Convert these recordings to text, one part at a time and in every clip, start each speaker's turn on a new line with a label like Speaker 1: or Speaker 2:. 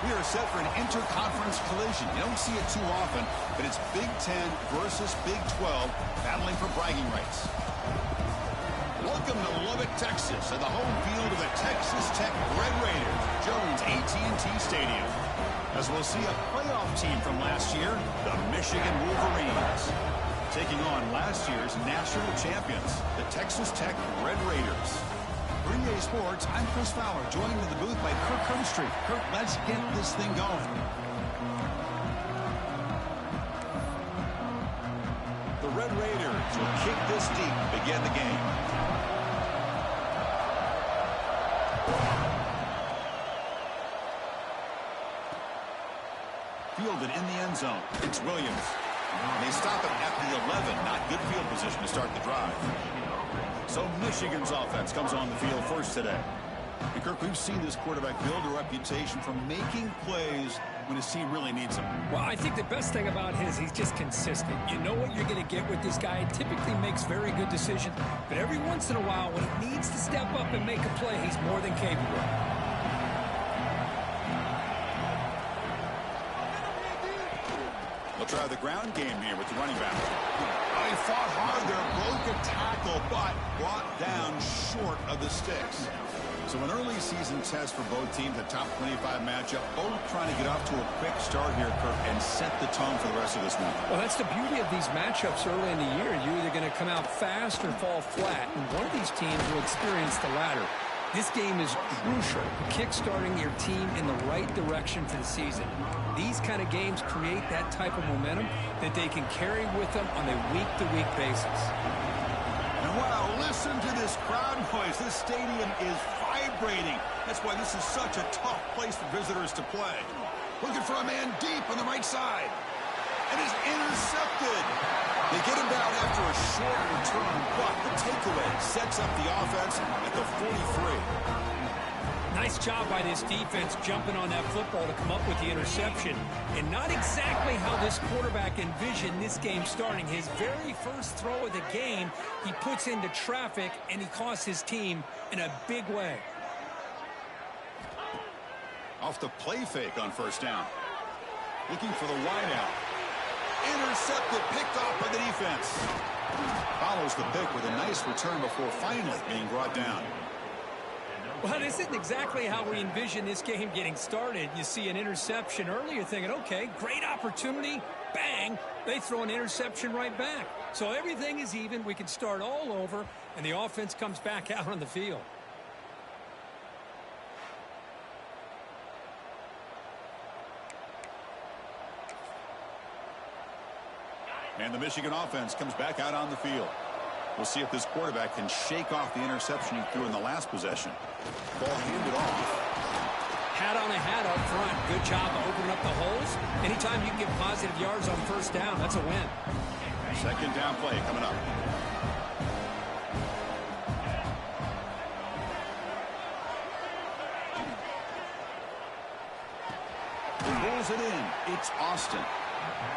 Speaker 1: We are set for an interconference collision. You don't see it too often, but it's Big Ten versus Big 12 battling for bragging rights. Welcome to Lubbock, Texas, and the home field of the Texas Tech Red Raiders, Jones AT&T Stadium. As we'll see a playoff team from last year, the Michigan Wolverines, taking on last year's national champions, the Texas Tech Red Raiders. For EA Sports, I'm Chris Fowler, joined in the booth by Kirk Hermstreet. Kirk, let's get this thing going. The Red Raiders will kick this deep to begin the game. Fielded in the end zone. It's Williams. They stop it at the 11. Not good field position to start the drive. So Michigan's offense comes on the field first today. And Kirk, we've seen this quarterback build a reputation for making plays when his team really needs him.
Speaker 2: Well, I think the best thing about him is he's just consistent. You know what you're going to get with this guy. He typically makes very good decisions. But every once in a while, when he needs to step up and make a play, he's more than capable.
Speaker 1: They'll try the ground game here with the running back. He fought hard there, broke a tackle, but brought down short of the sticks. So an early season test for both teams, a top 25 matchup, both trying to get off to a quick start here, Kirk, and set the tone for the rest of this one.
Speaker 2: Well, that's the beauty of these matchups early in the year. You're either going to come out fast or fall flat, and one of these teams will experience the latter. This game is crucial, kick-starting your team in the right direction for the season. These kind of games create that type of momentum that they can carry with them on a week-to-week basis.
Speaker 1: And wow, listen to this crowd noise. This stadium is vibrating. That's why this is such a tough place for visitors to play. Looking for a man deep on the right side. And is intercepted. They get him down after a short return, but the takeaway sets up the offense at the 43.
Speaker 2: Nice job by this defense jumping on that football to come up with the interception. And not exactly how this quarterback envisioned this game starting. His very first throw of the game, he puts into traffic, and he costs his team in a big way.
Speaker 1: Off the play fake on first down. Looking for the wideout. Intercepted, picked off by the defense. Follows the pick with a nice return before finally being brought down.
Speaker 2: Well, this isn't exactly how we envision this game getting started. You see an interception early, you're thinking, okay, great opportunity, bang, they throw an interception right back. So everything is even, we can start all over, and the offense comes back out on the field.
Speaker 1: And the Michigan offense comes back out on the field. We'll see if this quarterback can shake off the interception he threw in the last possession. Ball handed off.
Speaker 2: Hat on a hat up front. Good job of opening up the holes. Anytime you can get positive yards on first down, that's a win.
Speaker 1: Second down play coming up. He rolls it in. It's Austin.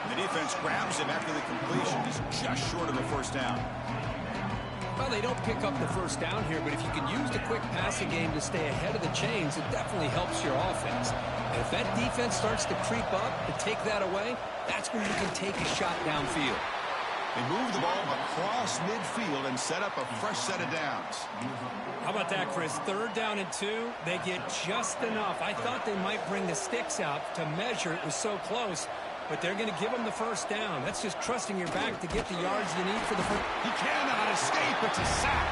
Speaker 1: The defense grabs him after the completion. He's just short of a first down.
Speaker 2: Well, they don't pick up the first down here, but if you can use the quick passing game to stay ahead of the chains, it definitely helps your offense. And if that defense starts to creep up and take that away, that's when you can take a shot downfield.
Speaker 1: They move the ball across midfield and set up a fresh set of downs.
Speaker 2: How about that, Chris? Third down and 2. They get just enough. I thought they might bring the sticks out to measure. It was so close. But they're going to give him the first down. That's just trusting your back to get the yards you need for the first.
Speaker 1: He cannot escape. It's a sack.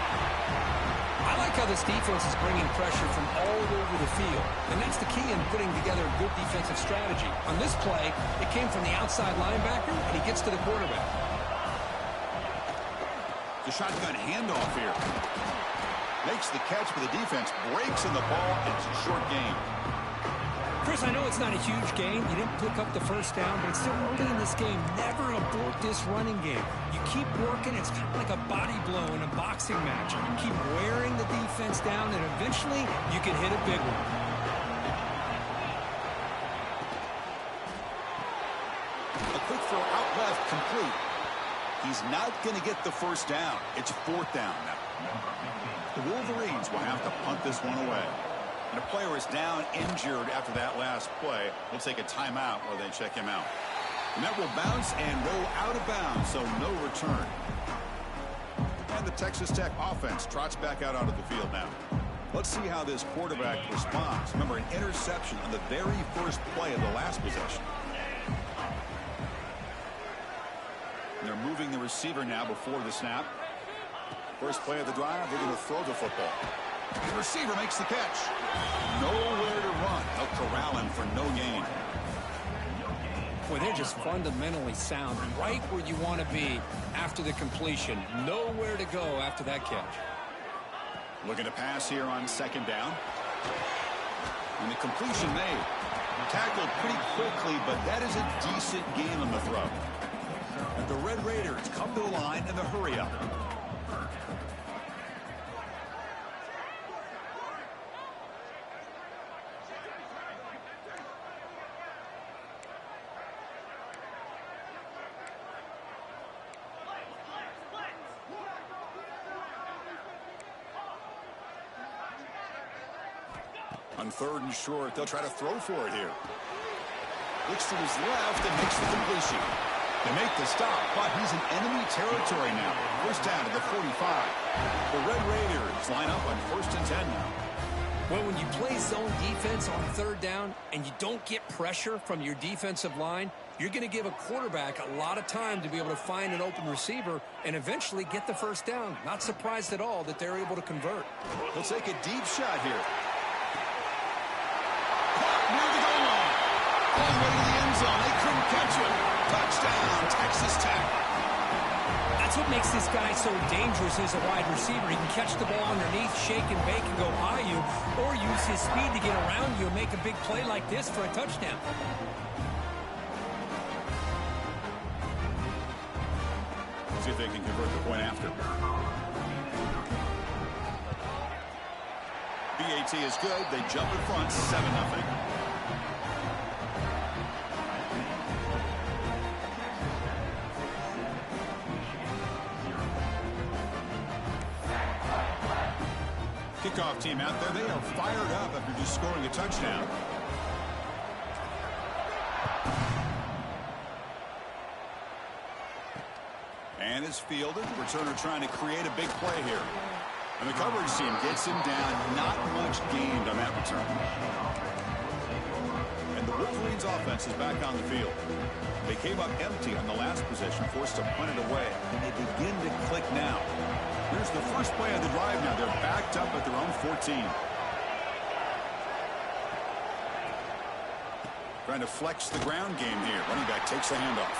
Speaker 2: I like how this defense is bringing pressure from all over the field. And that's the key in putting together a good defensive strategy. On this play, it came from the outside linebacker, and he gets to the quarterback.
Speaker 1: The shotgun handoff here. Makes the catch for the defense. Breaks in the ball. It's a short game.
Speaker 2: Chris, I know it's not a huge game. You didn't pick up the first down, but it's still early in this game. Never abort this running game. You keep working. It's kind of like a body blow in a boxing match. You keep wearing the defense down, and eventually you can hit a big one.
Speaker 1: A quick throw out left, complete. He's not going to get the first down. It's fourth down now. The Wolverines will have to punt this one away. And a player is down injured after that last play. We'll take a timeout while they check him out. And that will bounce and roll out of bounds, so no return. And the Texas Tech offense trots back out onto the field now. Let's see how this quarterback responds. Remember, an interception on the very first play of the last possession. And they're moving the receiver now before the snap. First play of the drive, they're going to throw the football. The receiver makes the catch. Nowhere to run. They'll corral him for no gain.
Speaker 2: Boy, they're just fundamentally sound, right where you want to be after the completion. Nowhere to go after that catch.
Speaker 1: Looking to pass here on second down. And the completion made. Tackled pretty quickly, but that is a decent gain on the throw. And the Red Raiders come to the line in the hurry-up. On third and short, they'll try to throw for it here. Looks to his left and makes the completion. They make the stop, but he's in enemy territory now. First down to the 45. The Red Raiders line up on 1st and 10 now.
Speaker 2: Well, when you play zone defense on third down and you don't get pressure from your defensive line, you're going to give a quarterback a lot of time to be able to find an open receiver and eventually get the first down. Not surprised at all that they're able to convert.
Speaker 1: They'll take a deep shot here. Near the goal line. All the way to the end zone. They couldn't catch him. Touchdown, Texas Tech.
Speaker 2: That's what makes this guy so dangerous as a wide receiver. He can catch the ball underneath, shake and bake and go by you, or use his speed to get around you and make a big play like this for a touchdown.
Speaker 1: See if they can convert the point after. BAT is good. They jump in front, 7-0. Kickoff team out there. They are fired up after just scoring a touchdown. And it's fielded. Returner trying to create a big play here. And the coverage team gets him down. Not much gained on that return. And the Wolverines offense is back on the field. They came up empty on the last possession, forced to punt it away. And they begin to click now. Here's the first play of the drive now. They're backed up at their own 14. Trying to flex the ground game here. Running back takes the handoff.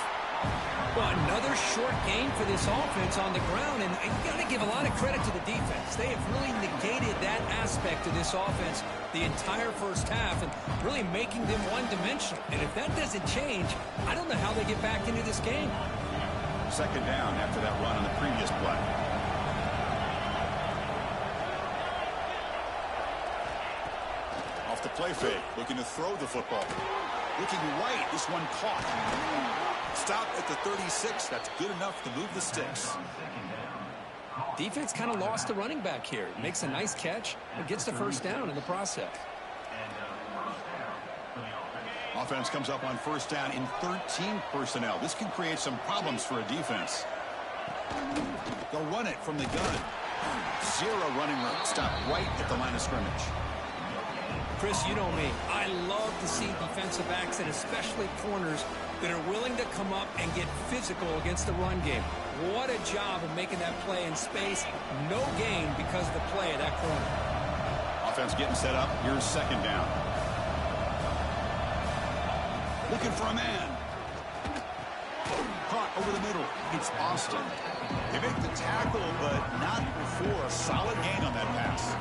Speaker 2: Well, another short gain for this offense on the ground, and you got to give a lot of credit to the defense. They have really negated that aspect of this offense the entire first half and really making them one-dimensional. And if that doesn't change, I don't know how they get back into this game.
Speaker 1: Second down after that run on the previous play. Off the play fake, looking to throw the football. Looking right, this one caught. Stop at the 36. That's good enough to move the sticks.
Speaker 2: Defense kind of lost the running back here. Makes a nice catch and gets the first down in the process.
Speaker 1: Offense comes up on first down in 13 personnel. This can create some problems for a defense. They'll run it from the gun. Zero running room. Stop right at the line of scrimmage.
Speaker 2: Chris, you know me. I love to see defensive backs and especially corners that are willing to come up and get physical against the run game. What a job of making that play in space. No gain because of the play of that corner.
Speaker 1: Offense getting set up. Here's second down. Looking for a man. Caught over the middle. It's Austin. They make the tackle, but not before a solid gain on that pass.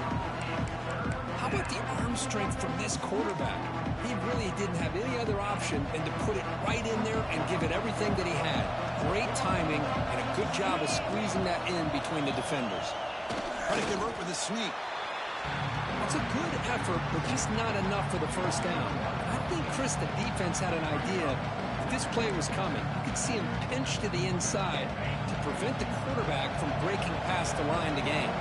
Speaker 2: How about the arm strength from this quarterback? He really didn't have any other option than to put it right in there and give it everything that he had. Great timing and a good job of squeezing that in between the defenders.
Speaker 1: Trying to convert with a sneak.
Speaker 2: It's a good effort, but just not enough for the first down. I think, Chris, the defense had an idea that this play was coming. You could see him pinch to the inside to prevent the quarterback from breaking past the line to gain.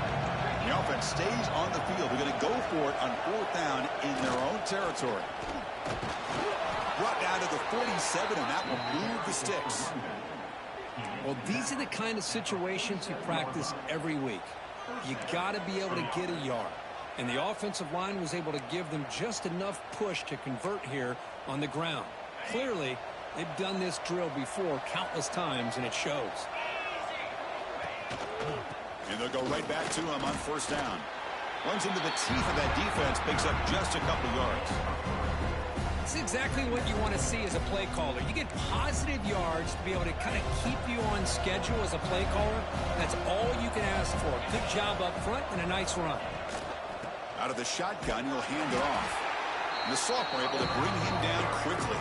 Speaker 1: The offense offense stays on the field. They're going to go for it on 4th down in their own territory. Brought down to the 47, and that will move the sticks.
Speaker 2: Well, these are the kind of situations you practice every week. You got to be able to get a yard. And the offensive line was able to give them just enough push to convert here on the ground. Clearly, they've done this drill before countless times, and it shows.
Speaker 1: And they'll go right back to him on 1st down. Runs into the teeth of that defense, picks up just a couple yards.
Speaker 2: It's exactly what you want to see as a play caller. You get positive yards to be able to kind of keep you on schedule as a play caller. That's all you can ask for. Good job up front and a nice run.
Speaker 1: Out of the shotgun, he'll hand it off. And the sophomore able to bring him down quickly.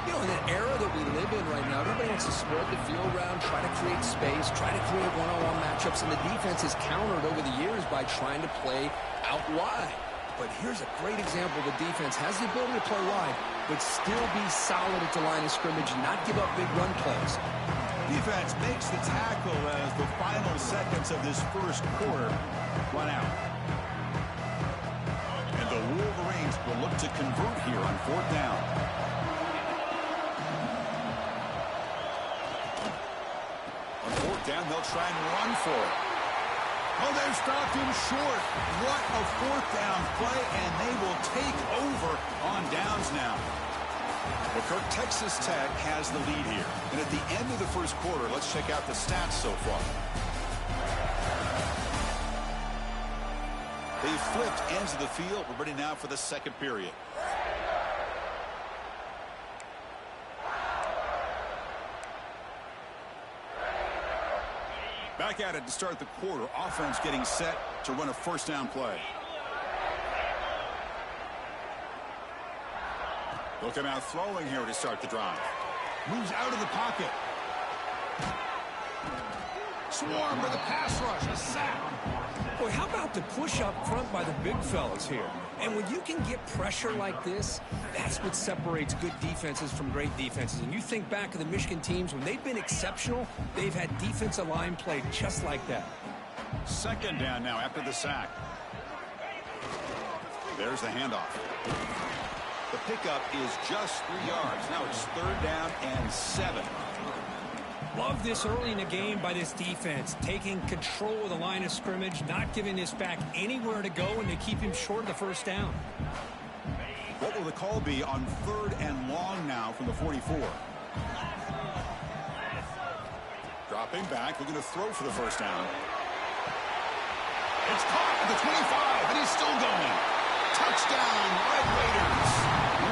Speaker 2: You know, in the era that we live in right now, everybody wants to spread the field around, try to create space, try to create one-on-one matchups, and the defense has countered over the years by trying to play out wide. But here's a great example. The defense has the ability to play wide, but still be solid at the line of scrimmage and not give up big run plays.
Speaker 1: Defense makes the tackle as the final seconds of this first quarter run out. And the Wolverines will look to convert here on 4th down. On 4th down, they'll try and run for it. Oh, they've stopped him short. What a 4th down play, and they will take over on downs now. Well, Kirk, Texas Tech has the lead here. And at the end of the first quarter, let's check out the stats so far. They've flipped ends of the field. We're ready now for the second period. Back at it to start the quarter. Offense getting set to run a 1st down play. They'll come out throwing here to start the drive. Moves out of the pocket. Swarm for the pass rush. A sack.
Speaker 2: Boy, how about the push up front by the big fellas here? And when you can get pressure like this, that's what separates good defenses from great defenses. And you think back to the Michigan teams, when they've been exceptional, they've had defensive line play just like that.
Speaker 1: 2nd down now after the sack. There's the handoff. The pickup is just 3 yards. Now it's 3rd down and 7.
Speaker 2: Love this early in the game by this defense, taking control of the line of scrimmage, not giving this back anywhere to go, and they keep him short of the 1st down.
Speaker 1: What will the call be on 3rd and long now from the 44? Dropping back, looking to throw for the 1st down. It's caught at the 25, and he's still going. Touchdown, Red Raiders.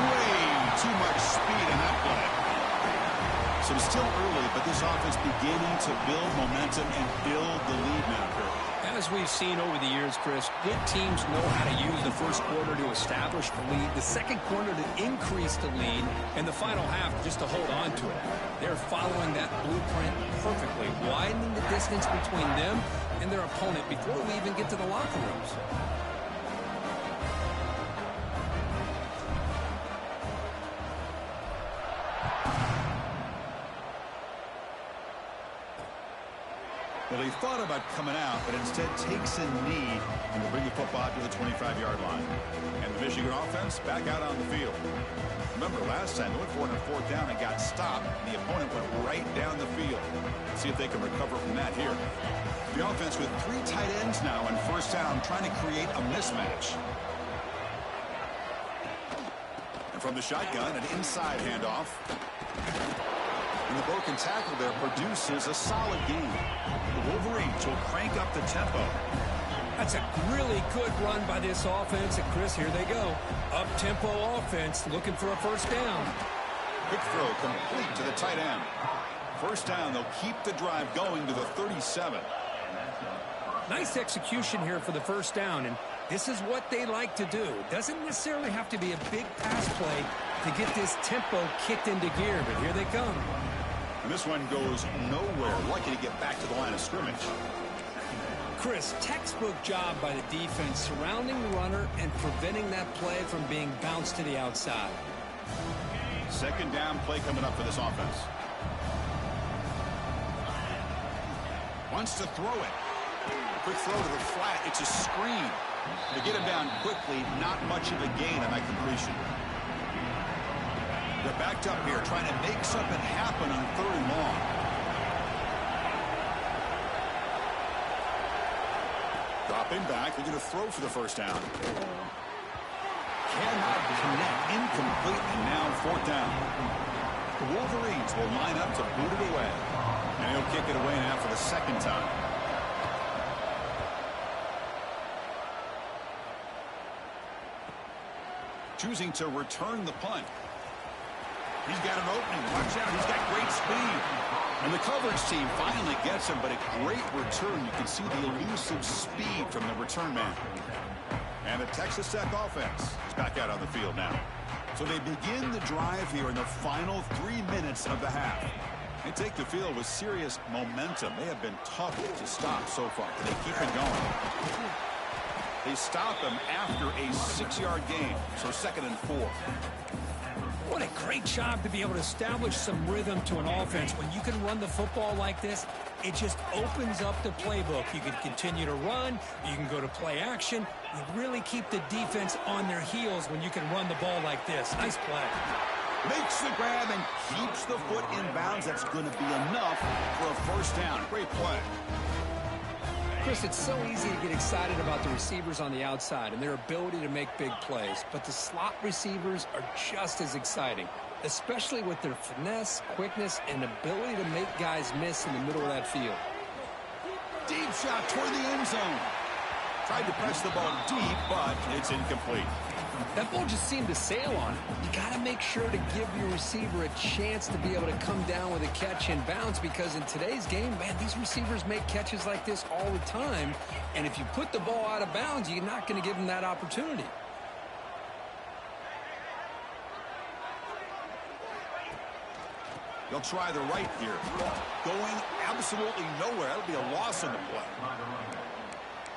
Speaker 1: Way too much speed in that play. So it's still early, but this offense beginning to build momentum and build the lead now, Kurt.
Speaker 2: As we've seen over the years, Chris, good teams know how to use the first quarter to establish the lead, the second quarter to increase the lead, and the final half just to hold on to it. They're following that blueprint perfectly, widening the distance between them and their opponent before we even get to the locker rooms.
Speaker 1: Well, he thought about coming out, but instead takes a knee and will bring the football to the 25-yard line. And the Michigan offense back out on the field. Remember, last time they went for it on 4th down and got stopped, and the opponent went right down the field. Let's see if they can recover from that here. The offense with 3 tight ends now on 1st down, trying to create a mismatch. And from the shotgun, an inside handoff. And the broken tackle there produces a solid gain. The Wolverines will crank up the tempo.
Speaker 2: That's a really good run by this offense. And, Chris, here they go. Up-tempo offense looking for a 1st down.
Speaker 1: Quick throw complete to the tight end. 1st down, they'll keep the drive going to the 37.
Speaker 2: Nice execution here for the 1st down, and this is what they like to do. It doesn't necessarily have to be a big pass play to get this tempo kicked into gear, but here they come.
Speaker 1: And this one goes nowhere. Lucky to get back to the line of scrimmage.
Speaker 2: Chris, textbook job by the defense surrounding the runner and preventing that play from being bounced to the outside.
Speaker 1: 2nd down play coming up for this offense. Wants to throw it. Quick throw to the flat. It's a screen. To get him down quickly, not much of a gain on that completion. They're backed up here, trying to make something happen on 3rd and long. Dropping back, they're going to throw for the first down. Cannot connect, incomplete, and now 4th down. The Wolverines will line up to boot it away. And he'll kick it away now for the 2nd time. Choosing to return the punt. He's got an opening. Watch out. He's got great speed. And the coverage team finally gets him, but a great return. You can see the elusive speed from the return man. And the Texas Tech offense is back out on the field now. So they begin the drive here in the final 3 minutes of the half. They take the field with serious momentum. They have been tough to stop so far. They keep it going. They stop him after a 6-yard gain, so 2nd and 4.
Speaker 2: What a great job to be able to establish some rhythm to an offense. When you can run the football like this, it just opens up the playbook. You can continue to run. You can go to play action. You really keep the defense on their heels when you can run the ball like this. Nice play.
Speaker 1: Makes the grab and keeps the foot in bounds. That's going to be enough for a 1st down. Great play.
Speaker 2: Chris, it's so easy to get excited about the receivers on the outside and their ability to make big plays, but the slot receivers are just as exciting, especially with their finesse, quickness, and ability to make guys miss in the middle of that field.
Speaker 1: Deep shot toward the end zone. Tried to press the ball deep, but it's incomplete.
Speaker 2: That ball just seemed to sail on it. You got to make sure to give your receiver a chance to be able to come down with a catch and bounce, because in today's game, man, these receivers make catches like this all the time. And if you put the ball out of bounds, you're not going to give them that opportunity.
Speaker 1: They'll try the right here. Going absolutely nowhere. That'll be a loss on the play.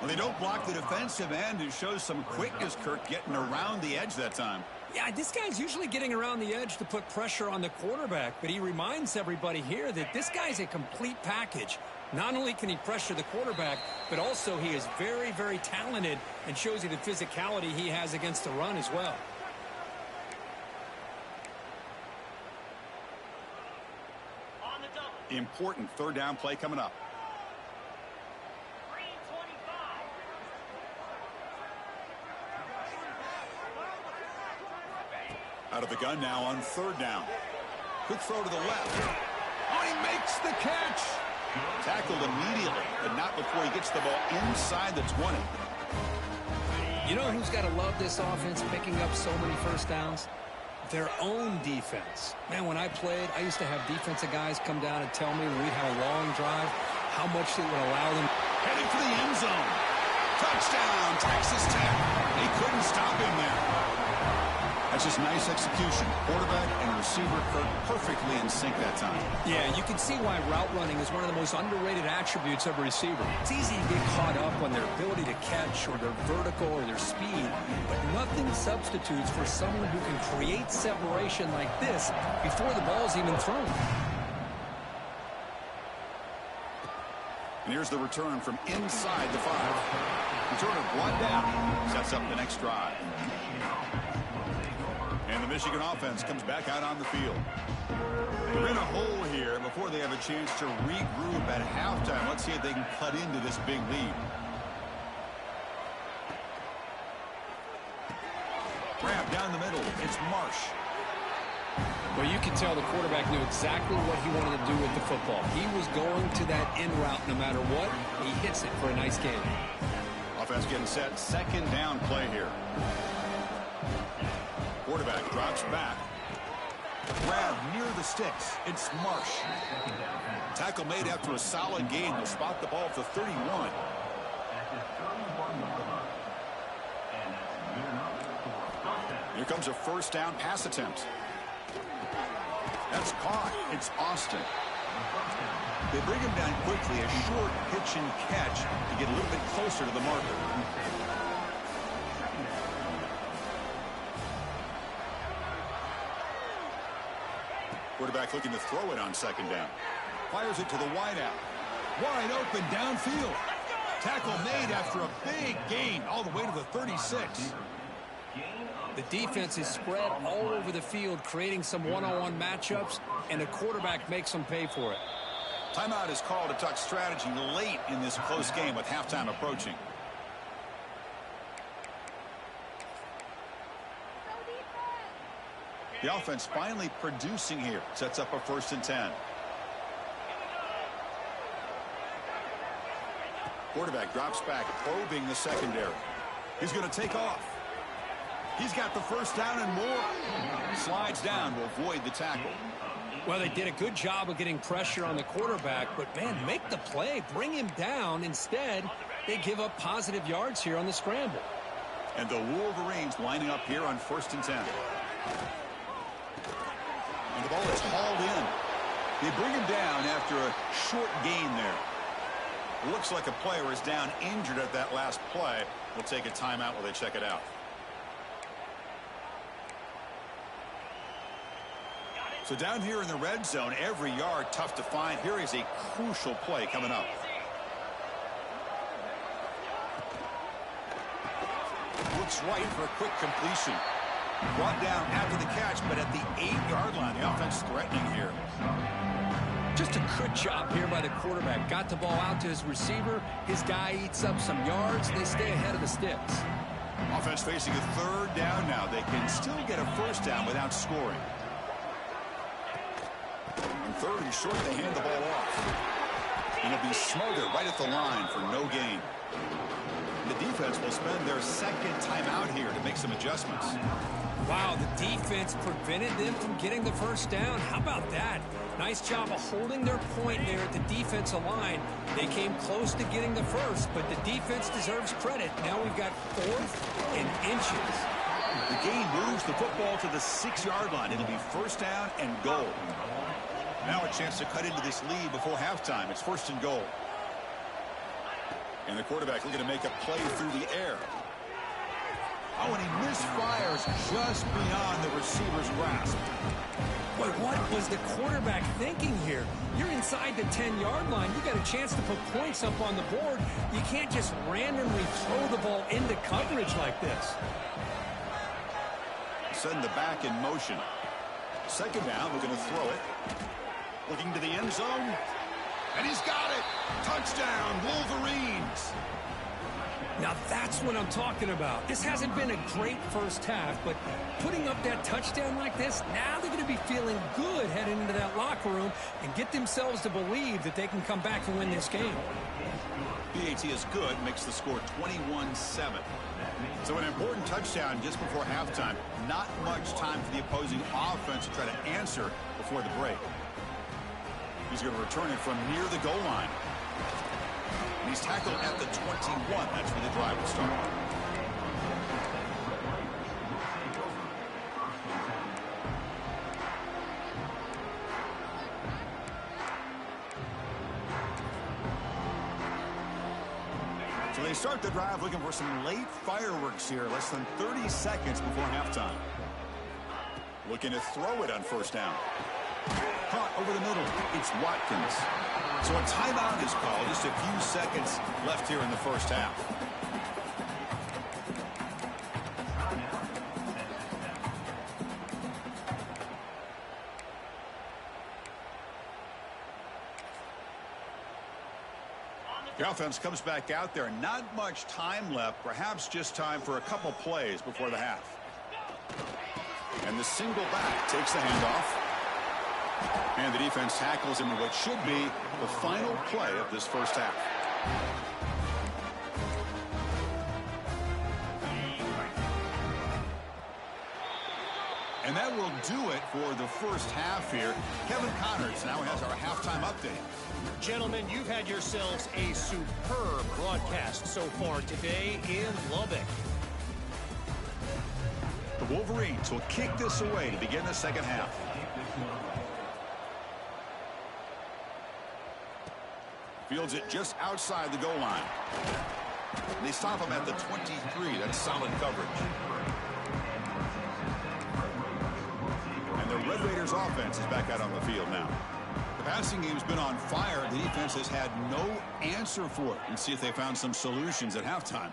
Speaker 1: Well, they don't block the defensive end, who shows some quickness, Kirk, getting around the edge that time.
Speaker 2: Yeah, this guy's usually getting around the edge to put pressure on the quarterback, but he reminds everybody here that this guy's a complete package. Not only can he pressure the quarterback, but also he is very, very talented and shows you the physicality he has against the run as well.
Speaker 1: Important 3rd down play coming up. Out of the gun now on 3rd down. Quick throw to the left. Oh, he makes the catch. Tackled immediately, but not before he gets the ball inside the 20.
Speaker 2: You know who's got to love this offense picking up so many 1st downs? Their own defense. Man, when I played, I used to have defensive guys come down and tell me when we'd have a long drive how much it would allow them.
Speaker 1: Heading for the end zone. Touchdown, Texas Tech. They couldn't stop him there. That's just nice execution. Quarterback and receiver perfectly in sync that time.
Speaker 2: Yeah, you can see why route running is one of the most underrated attributes of a receiver. It's easy to get caught up on their ability to catch or their vertical or their speed, but nothing substitutes for someone who can create separation like this before the ball's even thrown.
Speaker 1: And here's the return from inside the 5. Returner brought down. Sets up the next drive. And the Michigan offense comes back out on the field. They're in a hole here before they have a chance to regroup at halftime. Let's see if they can cut into this big lead. Grab down the middle. It's Marsh.
Speaker 2: Well, you can tell the quarterback knew exactly what he wanted to do with the football. He was going to that in route no matter what. He hits it for a nice gain.
Speaker 1: Offense getting set. 2nd down play here. Quarterback drops back. Grab near the sticks. It's Marsh. Tackle made after a solid gain. They'll spot the ball at the 31. Here comes a 1st down pass attempt. That's caught. It's Austin. They bring him down quickly. A short pitch and catch to get a little bit closer to the marker. Quarterback looking to throw it on 2nd down. Fires it to the wideout. Wide open downfield. Tackle made after a big gain all the way to the 36.
Speaker 2: The defense is spread all over the field, creating some one-on-one matchups, and the quarterback makes them pay for it.
Speaker 1: Timeout is called to talk strategy late in this close game with halftime approaching. The offense finally producing here. Sets up a 1st and 10. Quarterback drops back, probing the secondary. He's going to take off. He's got the 1st down and more. Slides down to avoid the tackle.
Speaker 2: Well, they did a good job of getting pressure on the quarterback, but, man, make the play. Bring him down. Instead, they give up positive yards here on the scramble.
Speaker 1: And the Wolverines lining up here on 1st and 10. And the ball is hauled in. They bring him down after a short gain there. Looks like a player is down injured at that last play. We'll take a timeout while they check it out. So down here in the red zone, every yard tough to find. Here is a crucial play coming up. Looks right for a quick completion. Brought down after the catch, but at the 8-yard line, the offense threatening here.
Speaker 2: Just a good job here by the quarterback. Got the ball out to his receiver. His guy eats up some yards. They stay ahead of the sticks.
Speaker 1: Offense facing a 3rd down now. They can still get a 1st down without scoring. And 3rd and short, they hand the ball off. And it'll be smothered right at the line for no gain. The defense will spend their 2nd timeout here to make some adjustments.
Speaker 2: Wow, the defense prevented them from getting the 1st down. How about that? Nice job of holding their point there at the defensive line. They came close to getting the 1st, but the defense deserves credit. Now we've got 4th and inches.
Speaker 1: The gain moves the football to the 6-yard line. It'll be 1st down and goal. Now a chance to cut into this lead before halftime. It's 1st and goal. And the quarterback looking to make a play through the air. Oh, and he misfires just beyond the receiver's grasp.
Speaker 2: Boy, what was the quarterback thinking here? You're inside the 10-yard line. You got a chance to put points up on the board. You can't just randomly throw the ball into coverage like this.
Speaker 1: Send the back in motion. 2nd down, looking to throw it. Looking to the end zone. And he's got it. Touchdown, Wolverines.
Speaker 2: Now that's what I'm talking about. This hasn't been a great 1st half, but putting up that touchdown like this, now they're going to be feeling good heading into that locker room and get themselves to believe that they can come back and win this game.
Speaker 1: PAT is good, makes the score 21-7. So an important touchdown just before halftime. Not much time for the opposing offense to try to answer before the break. He's going to return it from near the goal line. And he's tackled at the 21. That's where the drive will start. So they start the drive looking for some late fireworks here. Less than 30 seconds before halftime. Looking to throw it on 1st down. Caught over the middle. It's Watkins. So a timeout is called. Just a few seconds left here in the 1st half. The offense comes back out there. Not much time left. Perhaps just time for a couple plays before the half. And the single back takes the handoff. And the defense tackles him in what should be the final play of this 1st half. And that will do it for the 1st half here. Kevin Connors now has our halftime update.
Speaker 3: Gentlemen, you've had yourselves a superb broadcast so far today in Lubbock.
Speaker 1: The Wolverines will kick this away to begin the 2nd half. Fields it just outside the goal line. And they stop him at the 23. That's solid coverage. And the Red Raiders offense is back out on the field now. The Passing game's been on fire. The defense has had no answer for it. And see if they found some solutions at halftime.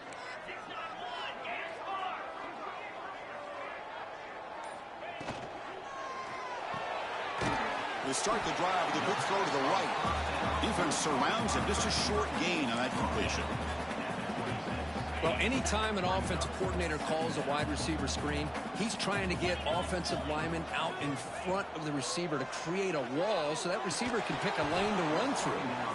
Speaker 1: They start the drive with a big throw to the right. Defense surrounds him. Just a short gain on that completion.
Speaker 2: Well, anytime an offensive coordinator calls a wide receiver screen, he's trying to get offensive linemen out in front of the receiver to create a wall so that receiver can pick a lane to run through.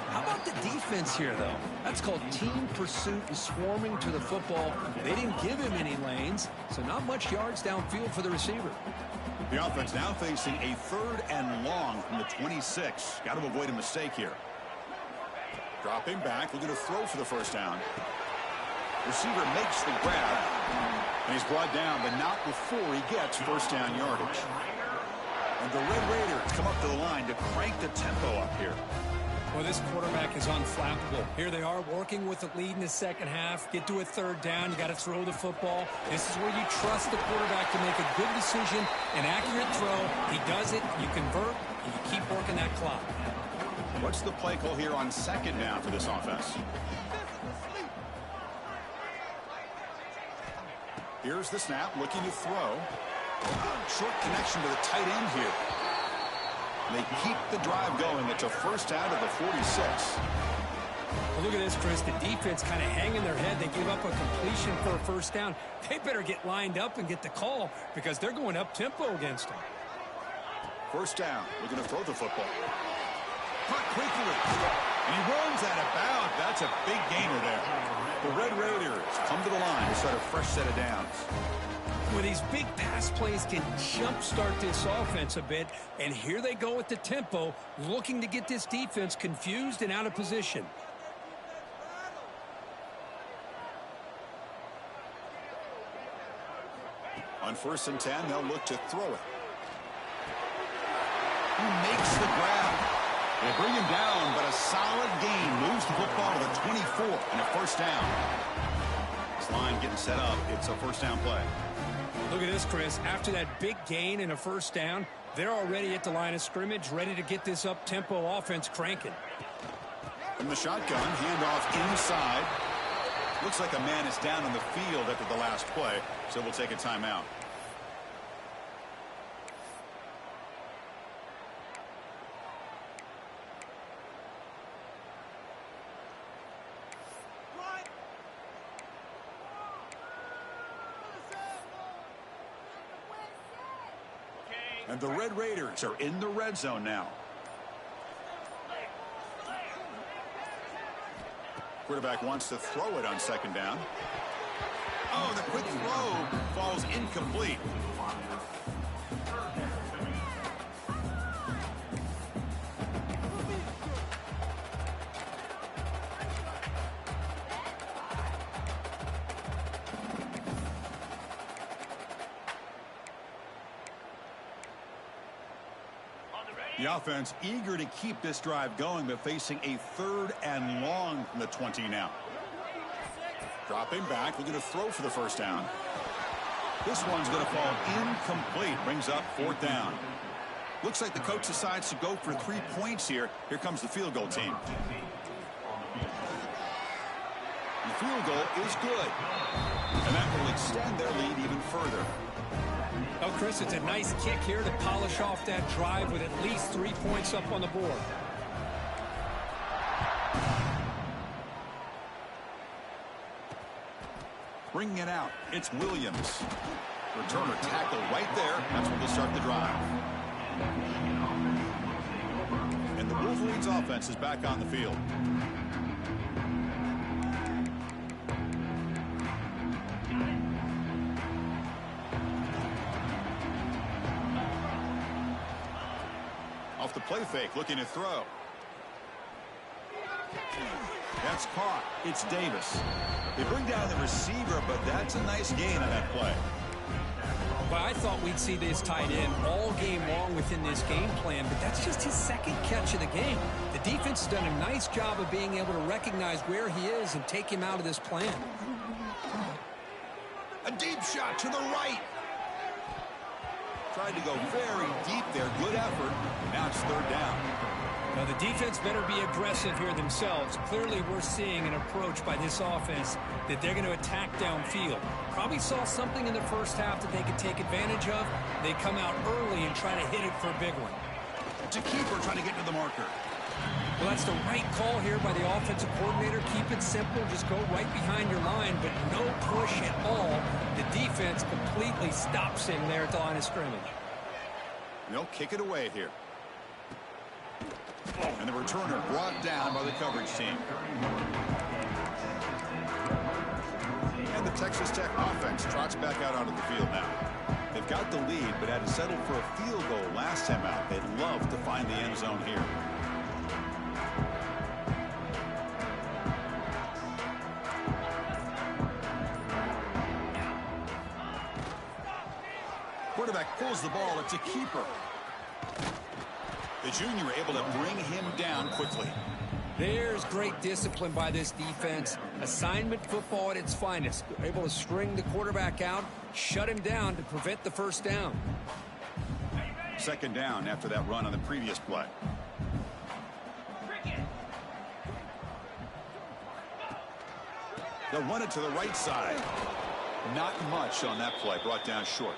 Speaker 2: How about the defense here, though? That's called team pursuit and swarming to the football. They didn't give him any lanes, so not much yards downfield for the receiver.
Speaker 1: The offense now facing a 3rd and long from the 26. Got to avoid a mistake here. Dropping back, looking to throw for the first down. Receiver makes the grab, and he's brought down, but not before he gets first down yardage. And the Red Raiders come up to the line to crank the tempo up here.
Speaker 2: Well, this quarterback is unflappable. Here they are working with the lead in the second half. Get to a 3rd down. You got to throw the football. This is where you trust the quarterback to make a good decision, an accurate throw. He does it. You convert, and you keep working that clock.
Speaker 1: What's the play call here on 2nd down for this offense? Here's the snap, looking to throw. Short connection to the tight end here. They keep the drive going. It's a first down to the 46.
Speaker 2: Well, look at this, Chris. The defense kind of hanging their head. They give up a completion for a first down. They better get lined up and get the call because they're going up-tempo against them.
Speaker 1: First down. Looking to throw the football. Caught quickly. And he runs out of bounds. That's a big gainer there. The Red Raiders come to the line to start a fresh set of downs.
Speaker 2: Well, these big pass plays can jumpstart this offense a bit, and here they go with the tempo, looking to get this defense confused and out of position.
Speaker 1: On 1st and 10, they'll look to throw it. He makes the grab. They bring him down, but a solid gain moves the football to the 24 and a first down. This line getting set up. It's a first down play.
Speaker 2: Look at this, Chris. After that big gain and a first down, they're already at the line of scrimmage, ready to get this up-tempo offense cranking.
Speaker 1: From the shotgun, handoff inside. Looks like a man is down in the field after the last play, so we'll take a timeout. And the Red Raiders are in the red zone now. Quarterback wants to throw it on 2nd down. Oh, the quick throw falls incomplete. The offense eager to keep this drive going, but facing a 3rd and long from the 20 now. Dropping back, looking to throw for the first down. This one's going to fall incomplete. Brings up 4th down. Looks like the coach decides to go for 3 points here. Here comes the field goal team. The field goal is good. And that will extend their lead even further.
Speaker 2: Oh, Chris, it's a nice kick here to polish off that drive with at least 3 points up on the board.
Speaker 1: Bringing it out, it's Williams. Returner tackle right there. That's where they'll start the drive. And the Wolverines offense is back on the field. Off the play fake, looking to throw. That's caught. It's Davis. They bring down the receiver, but that's a nice gain on that play.
Speaker 2: Well, I thought we'd see this tight end all game long within this game plan, but that's just his 2nd catch of the game. The defense has done a nice job of being able to recognize where he is and take him out of this plan.
Speaker 1: A deep shot to the right. Tried to go very deep there. Good effort. Now it's 3rd down.
Speaker 2: Now, the defense better be aggressive here themselves. Clearly, we're seeing an approach by this offense that they're going to attack downfield. Probably saw something in the first half that they could take advantage of. They come out early and try to hit it for a big one.
Speaker 1: It's a keeper trying to get to the marker.
Speaker 2: Well, that's the right call here by the offensive coordinator. Keep it simple. Just go right behind your line, but no push at all. The defense completely stops him there at the line of scrimmage.
Speaker 1: They'll kick it away here. And the returner brought down by the coverage team. And the Texas Tech offense trots back out onto the field now. They've got the lead, but had to settle for a field goal last time out. They'd love to find the end zone here. Quarterback pulls the ball. It's a keeper. The junior able to bring him down quickly.
Speaker 2: There's great discipline by this defense. Assignment football at its finest. They're able to string the quarterback out, shut him down to prevent the first down.
Speaker 1: Second down after that run on the previous play. They'll run it to the right side. Not much on that play. Brought down short.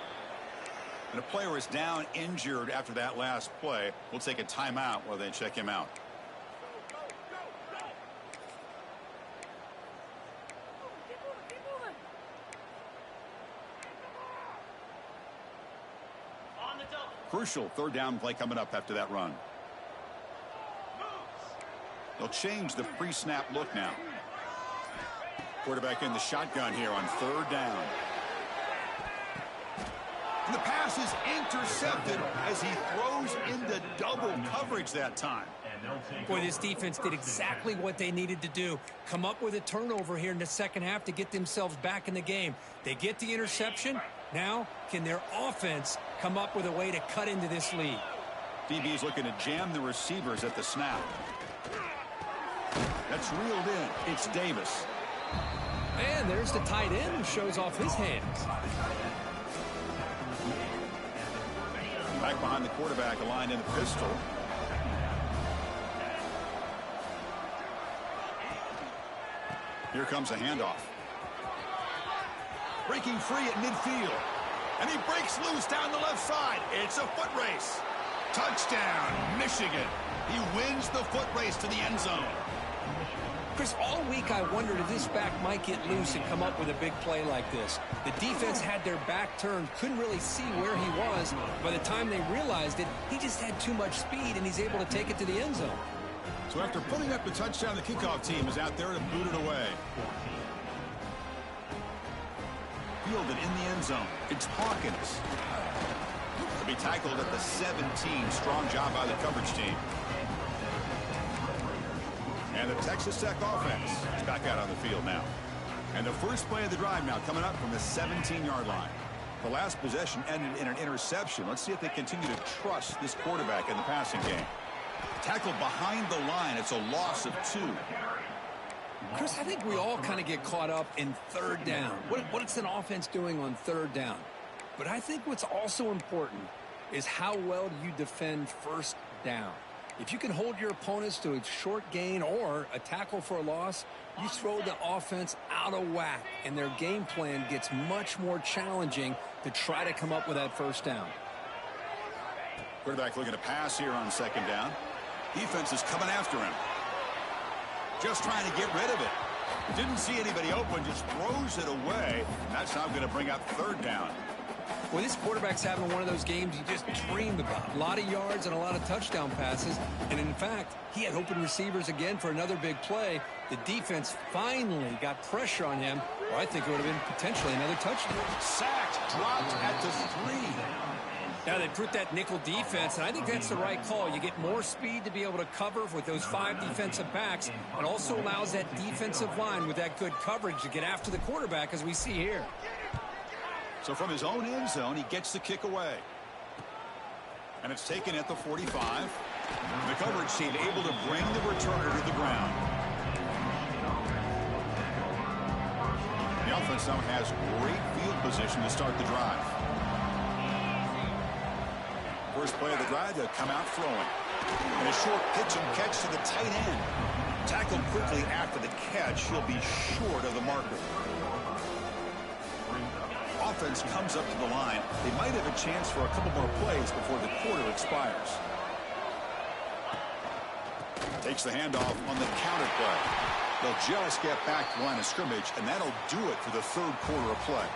Speaker 1: And a player is down injured after that last play. We'll take a timeout while they check him out. Crucial third down play coming up after that run. They'll change the pre-snap look now. Quarterback in the shotgun here on third down. And the pass is intercepted as he throws into double coverage that time.
Speaker 2: Boy, this defense did exactly what they needed to do. Come up with a turnover here in the second half to get themselves back in the game. They get the interception. Now, can their offense come up with a way to cut into this lead?
Speaker 1: DB's looking to jam the receivers at the snap. That's reeled in. It's Davis.
Speaker 2: And there's the tight end who shows off his hands.
Speaker 1: Back behind the quarterback, aligned in the pistol. Here comes a handoff. Breaking free at midfield. And he breaks loose down the left side. It's a foot race. Touchdown, Michigan. He wins the foot race to the end zone.
Speaker 2: Chris, all week I wondered if this back might get loose and come up with a big play like this. The defense had their back turned, couldn't really see where he was. By the time they realized it, he just had too much speed, and he's able to take it to the end zone.
Speaker 1: So after putting up the touchdown, the kickoff team is out there to boot it away. Fielded in the end zone. It's Hawkins. To be tackled at the 17. Strong job by the coverage team. And the Texas Tech offense is back out on the field now. And the first play of the drive now coming up from the 17-yard line. The last possession ended in an interception. Let's see if they continue to trust this quarterback in the passing game. Tackled behind the line. It's a loss of 2.
Speaker 2: Chris, I think we all kind of get caught up in third down. What's an offense doing on third down? But I think what's also important is how well do you defend first down. If you can hold your opponents to a short gain or a tackle for a loss, you throw the offense out of whack, and their game plan gets much more challenging to try to come up with that first down.
Speaker 1: Quarterback looking to pass here on second down. Defense is coming after him. Just trying to get rid of it. Didn't see anybody open, just throws it away. And that's now going to bring up third down.
Speaker 2: Well, this quarterback's having one of those games you just dreamed about. A lot of yards and a lot of touchdown passes. And in fact, he had open receivers again for another big play. The defense finally got pressure on him. Well, I think it would have been potentially another touchdown.
Speaker 1: Sacked, dropped at the 3.
Speaker 2: Now they put that nickel defense, and I think that's the right call. You get more speed to be able to cover with those 5 defensive backs. It also allows that defensive line with that good coverage to get after the quarterback, as we see here.
Speaker 1: So from his own end zone, he gets the kick away. And it's taken at the 45. The coverage team able to bring the returner to the ground. The offense now has great field position to start the drive. First play of the drive, they'll come out throwing. And a short pitch and catch to the tight end. Tackled quickly after the catch. He'll be short of the marker. Offense comes up to the line. They might have a chance for a couple more plays before the quarter expires. Takes the handoff on the counter play. They'll just get back to the line of scrimmage, and that'll do it for the third quarter of play.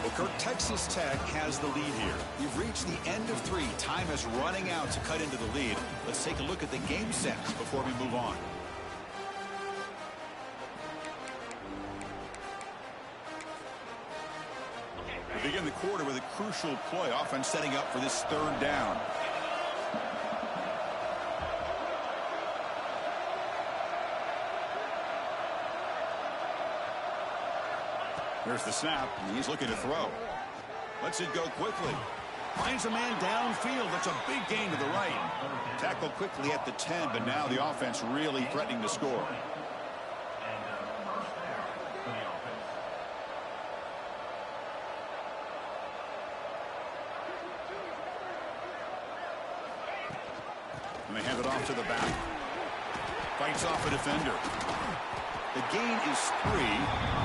Speaker 1: Well, Kirk, Texas Tech has the lead here. We've reached the end of 3. Time is running out to cut into the lead. Let's take a look at the game sets before we move on. We begin the quarter with a crucial play. Offense setting up for this third down. Here's the snap, and he's looking to throw. Lets it go quickly. Finds a man downfield. That's a big gain to the right. Tackled quickly at the 10, but now the offense really threatening to score. And they hand it off to the back. Fights off a defender. The gain is 3.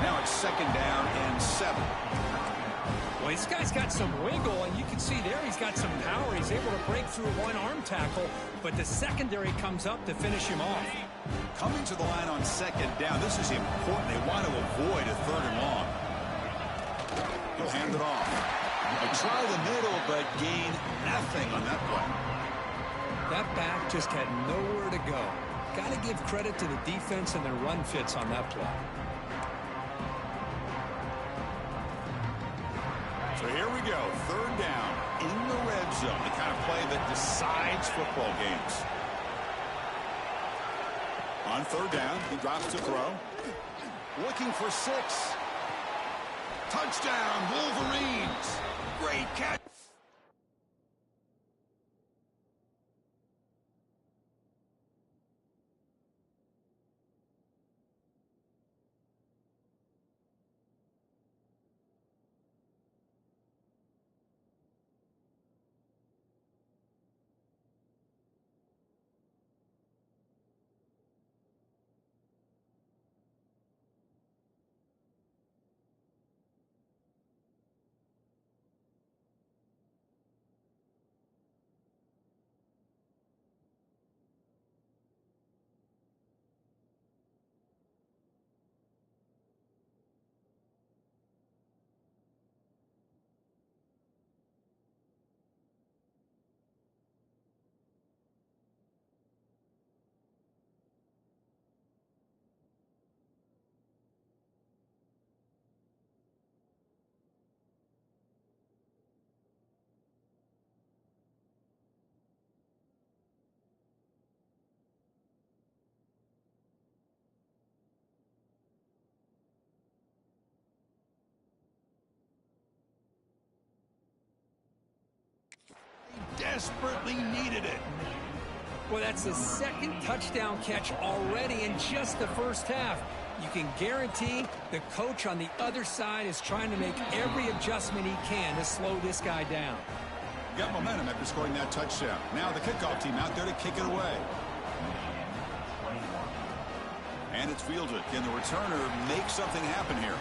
Speaker 1: Now it's second down and 7.
Speaker 2: Well, this guy's got some wiggle, and you can see there he's got some power. He's able to break through one arm tackle, but the secondary comes up to finish him off.
Speaker 1: Coming to the line on second down, this is important. They want to avoid a third and long. He'll hand it off. They try the middle, but gain nothing on that play.
Speaker 2: That back just had nowhere to go. Got to give credit to the defense and their run fits on that play.
Speaker 1: So here we go, third down in the red zone, the kind of play that decides football games. On third down, he drops to throw. Looking for 6. Touchdown, Wolverines. Great catch. Desperately needed it.
Speaker 2: Well, that's the second touchdown catch already in just the first half. You can guarantee the coach on the other side is trying to make every adjustment he can to slow this guy down.
Speaker 1: Got momentum after scoring that touchdown. Now the kickoff team out there to kick it away. And it's fielded. Can the returner make something happen here?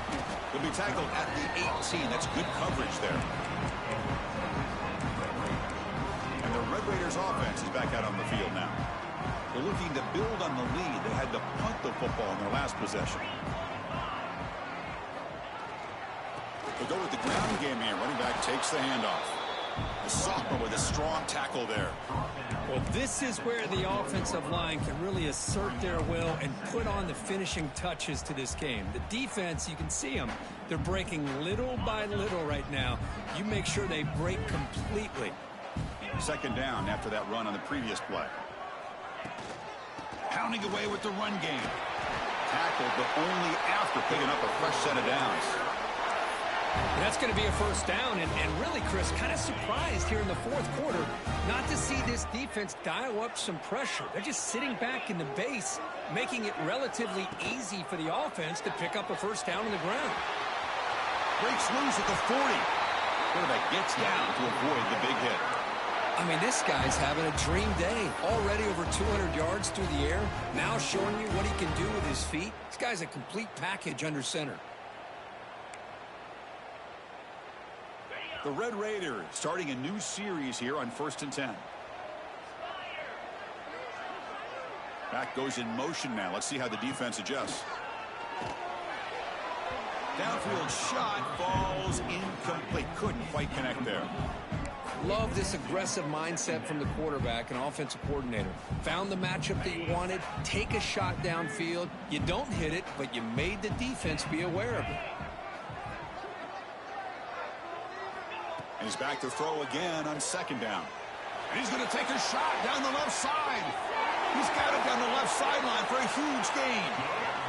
Speaker 1: He'll be tackled at the 18. That's good coverage there. And the Red Raiders offense is back out on the field now. They're looking to build on the lead. They had to punt the football in their last possession. They'll go with the ground game here. Running back takes the handoff. The sophomore with a strong tackle there.
Speaker 2: Well, this is where the offensive line can really assert their will and put on the finishing touches to this game. The defense, you can see them. They're breaking little by little right now. You make sure they break completely.
Speaker 1: Second down after that run on the previous play. Pounding away with the run game. Tackled, but only after picking up a fresh set of downs.
Speaker 2: That's going to be a first down, and really, Chris, kind of surprised here in the fourth quarter not to see this defense dial up some pressure. They're just sitting back in the base, making it relatively easy for the offense to pick up a first down on the ground.
Speaker 1: Breaks loose at the 40. Quarterback gets down to avoid the big hit.
Speaker 2: I mean, this guy's having a dream day. Already over 200 yards through the air. Now showing you what he can do with his feet. This guy's a complete package under center.
Speaker 1: The Red Raiders starting a new series here on 1st and 10. Back goes in motion now. Let's see how the defense adjusts. Downfield shot falls incomplete. Couldn't quite connect there.
Speaker 2: Love this aggressive mindset from the quarterback and offensive coordinator. Found the matchup that you wanted. Take a shot downfield. You don't hit it, but you made the defense be aware of it.
Speaker 1: And he's back to throw again on 2nd down. And he's going to take a shot down the left side. He's got it down the left sideline for a huge gain.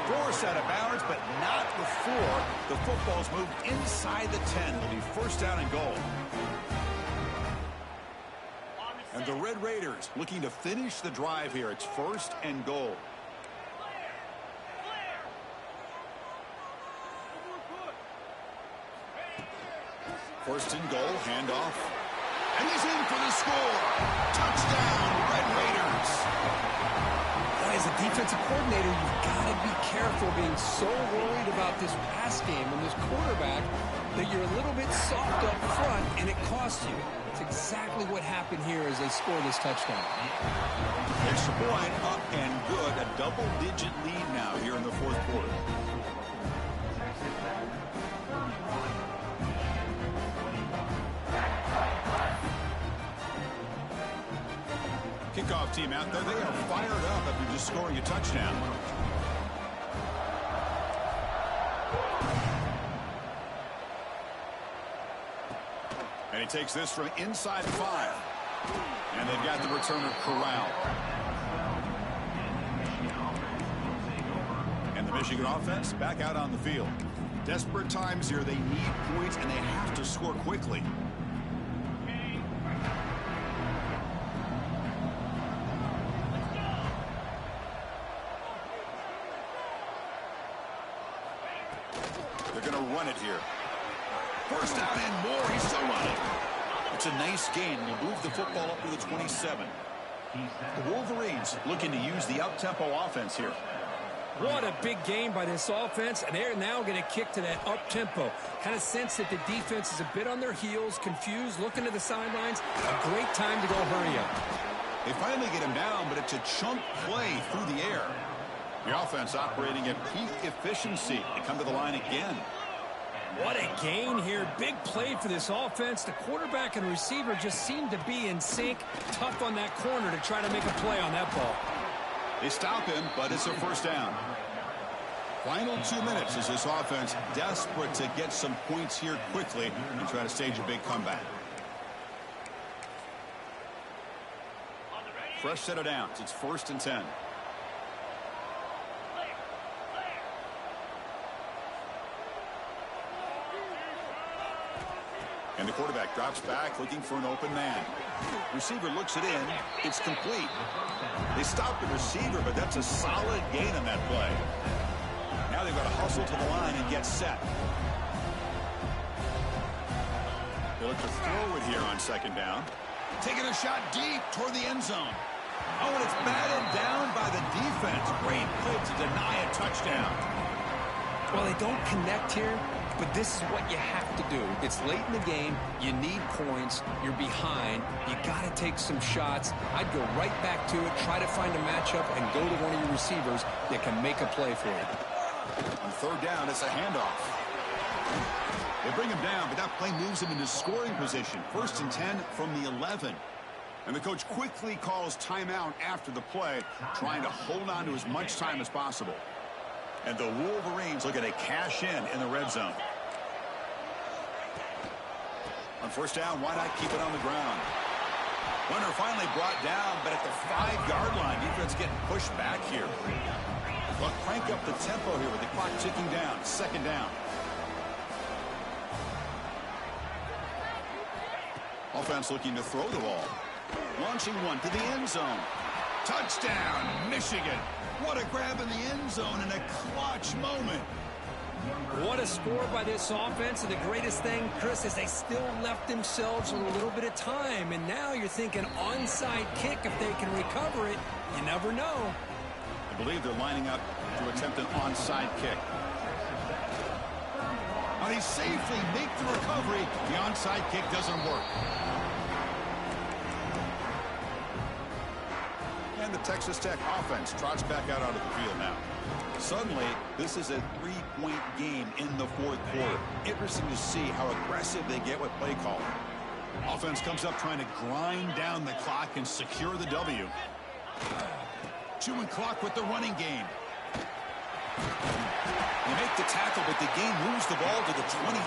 Speaker 1: Forced out of bounds, but not before the football's moved inside the 10. It'll be 1st down and goal. And the Red Raiders looking to finish the drive here. It's 1st and goal. First and goal, handoff. And he's in for the score. Touchdown, Red Raiders.
Speaker 2: As a defensive coordinator, you've got to be careful being so worried about this pass game and this quarterback that you're a little bit soft up front and it costs you. It's exactly what happened here as they score this touchdown.
Speaker 1: Extra point up and good. A double-digit lead now here in the 4th quarter. Kickoff team out there. They are fired up after just scoring a touchdown. And he takes this from inside 5. And they've got the returner corralled. And the Michigan offense back out on the field. Desperate times here. They need points, and they have to score quickly. They're going to run it here. 1st down and more. He's still running. It's a nice gain. They move the football up to the 27. The Wolverines looking to use the up-tempo offense here.
Speaker 2: What a big game by this offense, and they're now going to kick to that up-tempo. Kind of sense that the defense is a bit on their heels, confused, looking to the sidelines. A great time to go hurry up.
Speaker 1: They finally get him down, but it's a chunk play through the air. The offense operating at peak efficiency. They come to the line again.
Speaker 2: What a gain here. Big play for this offense. The quarterback and receiver just seem to be in sync. Tough on that corner to try to make a play on that ball.
Speaker 1: They stop him, but it's a 1st down. Final 2 minutes as this offense desperate to get some points here quickly and try to stage a big comeback. Fresh set of downs. It's 1st and 10. And the quarterback drops back looking for an open man. Receiver looks it in. It's complete. They stop the receiver, but that's a solid gain on that play. Now they've got to hustle to the line and get set. They look to throw it here on 2nd down. Taking a shot deep toward the end zone. Oh, and it's batted down by the defense. Great play to deny a touchdown.
Speaker 2: Well, they don't connect here, but this is what you have to do. It's late in the game. You need points. You're behind. You got to take some shots. I'd go right back to it, try to find a matchup, and go to one of your receivers that can make a play for you.
Speaker 1: On 3rd down, it's a handoff. They bring him down, but that play moves him into scoring position. 1st and 10 from the 11. And the coach quickly calls timeout after the play, trying to hold on to as much time as possible. And the Wolverines looking to cash in the red zone. On 1st down, why not keep it on the ground? Runner finally brought down, but at the 5-yard line, defense getting pushed back here. Well, crank up the tempo here with the clock ticking down. 2nd down. Offense looking to throw the ball. Launching one to the end zone. Touchdown, Michigan. What a grab in the end zone in a clutch moment.
Speaker 2: What a score by this offense. And the greatest thing, Chris, is they still left themselves a little bit of time. And now you're thinking onside kick. If they can recover it, you never know.
Speaker 1: I believe they're lining up to attempt an onside kick. And they safely make the recovery. The onside kick doesn't work. And the Texas Tech offense trots back out onto the field now. Suddenly, this is a 3-point game in the fourth quarter. Interesting to see how aggressive they get with play calling. Offense comes up trying to grind down the clock and secure the W. Chewing clock with the running game. They make the tackle, but the game moves the ball to the 28.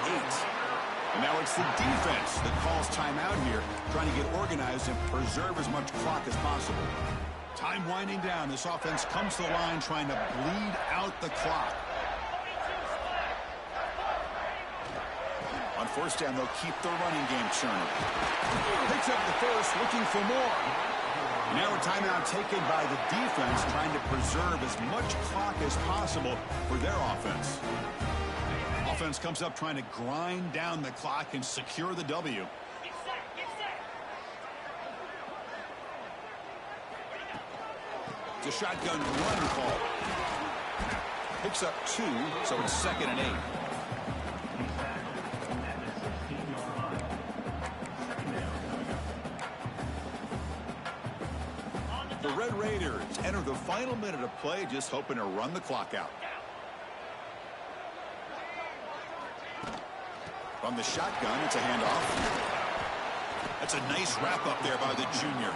Speaker 1: And now it's the defense that calls timeout here, trying to get organized and preserve as much clock as possible. Time winding down. This offense comes to the line trying to bleed out the clock. On first down, they'll keep the running game churning. Picks up the first, looking for more. Now a timeout taken by the defense, trying to preserve as much clock as possible for their offense. Offense comes up trying to grind down the clock and secure the W. It's a shotgun run call. Picks up 2, so it's 2nd and 8. The Red Raiders enter the final minute of play, just hoping to run the clock out. From the shotgun, it's a handoff. That's a nice wrap up there by the junior.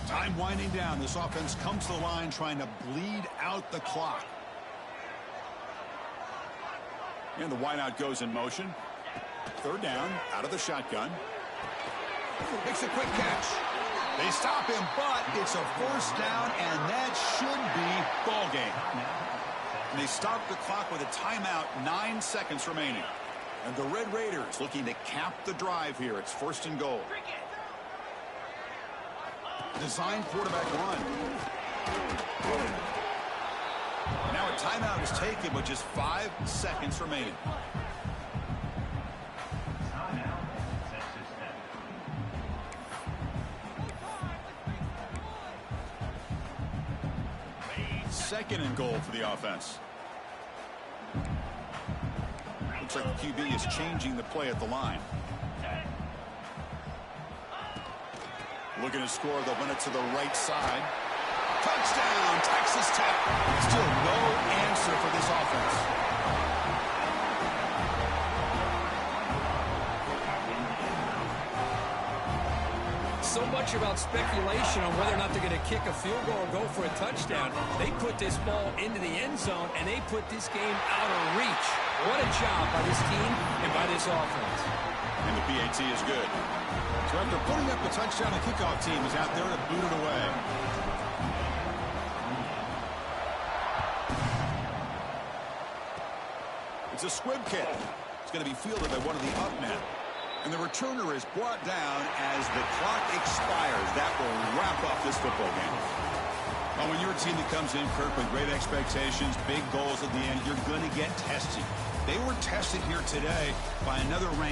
Speaker 1: Time winding down. This offense comes to the line trying to bleed out the clock. And the wideout goes in motion. Third down, out of the shotgun. Makes a quick catch. They stop him, but it's a first down, and that should be ball game. And they stop the clock with a timeout, 9 seconds remaining. And the Red Raiders looking to cap the drive here. It's 1st and goal. Design quarterback run. Now a timeout is taken with just 5 seconds remaining. Second and goal for the offense. Looks like the QB is changing the play at the line. Looking to score, they'll run it to the right side. Touchdown, Texas Tech. Still no answer for this offense.
Speaker 2: So much about speculation on whether or not they're going to kick a field goal or go for a touchdown. They put this ball into the end zone, and they put this game out of reach. What a job by this team and by this offense.
Speaker 1: And the PAT is good. So after putting up the touchdown, the kickoff team is out there to boot it away. It's a squib kick. It's going to be fielded by one of the up men. And the returner is brought down as the clock expires. That will wrap up this football game. Well, when you're a team that comes in, Kirk, with great expectations, big goals at the end, you're going to get tested. They were tested here today by another ranked